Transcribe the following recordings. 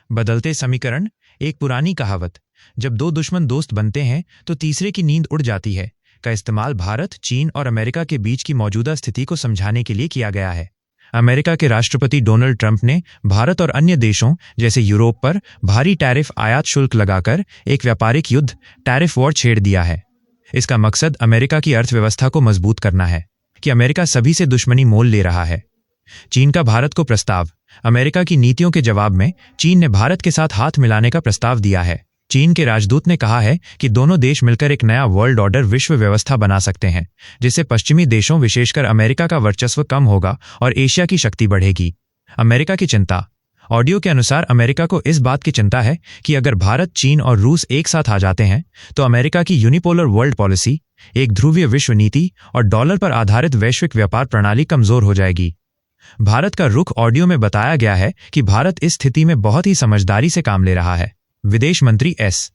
बदलते समीकरण। एक पुरानी कहावत, जब दो दुश्मन दोस्त बनते हैं तो तीसरे की नींद उड़ जाती है, का इस्तेमाल भारत, चीन और अमेरिका के बीच की मौजूदा स्थिति को समझाने के लिए किया गया है। अमेरिका के राष्ट्रपति डोनाल्ड ट्रंप ने भारत और अन्य देशों जैसे यूरोप पर भारी टैरिफ आयात शुल्क लगाकर एक व्यापारिक युद्ध, टैरिफ वॉर, छेड़ दिया है। इसका मकसद अमेरिका की अर्थव्यवस्था को मजबूत करना है कि अमेरिका सभी से दुश्मनी मोल ले रहा है। चीन का भारत को प्रस्ताव। अमेरिका की नीतियों के जवाब में चीन ने भारत के साथ हाथ मिलाने का प्रस्ताव दिया है। चीन के राजदूत ने कहा है कि दोनों देश मिलकर एक नया वर्ल्ड ऑर्डर, विश्व व्यवस्था बना सकते हैं, जिससे पश्चिमी देशों, विशेषकर अमेरिका का वर्चस्व कम होगा और एशिया की शक्ति बढ़ेगी। अमेरिका की चिंता। ऑडियो के अनुसार अमेरिका को इस बात की चिंता है कि अगर भारत, चीन और रूस एक साथ आ जाते हैं तो अमेरिका की यूनिपोलर वर्ल्ड पॉलिसी, एक ध्रुवीय विश्व नीति और डॉलर पर आधारित वैश्विक व्यापार प्रणाली कमजोर हो जाएगी। भारत का रुख। ऑडियो में बताया गया है कि भारत इस स्थिति में बहुत ही समझदारी से काम ले रहा है। विदेश मंत्री एस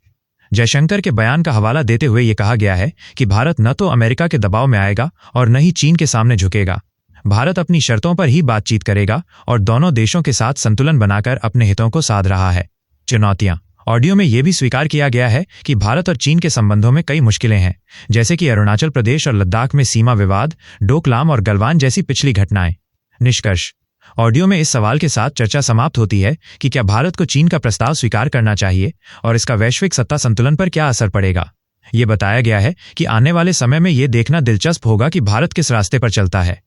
जयशंकर के बयान का हवाला देते हुए यह कहा गया है कि भारत न तो अमेरिका के दबाव में आएगा और न ही चीन के सामने झुकेगा। भारत अपनी शर्तों पर ही बातचीत करेगा और दोनों देशों के साथ संतुलन बनाकर अपने हितों को साध रहा है। चुनौतियां। ऑडियो में यह भी स्वीकार किया गया है कि भारत और चीन के संबंधों में कई मुश्किलें हैं, जैसे कि अरुणाचल प्रदेश और लद्दाख में सीमा विवाद, डोकलाम और गलवान जैसी पिछली घटनाएं। निष्कर्ष। ऑडियो में इस सवाल के साथ चर्चा समाप्त होती है कि क्या भारत को चीन का प्रस्ताव स्वीकार करना चाहिए और इसका वैश्विक सत्ता संतुलन पर क्या असर पड़ेगा। ये बताया गया है कि आने वाले समय में यह देखना दिलचस्प होगा कि भारत किस रास्ते पर चलता है।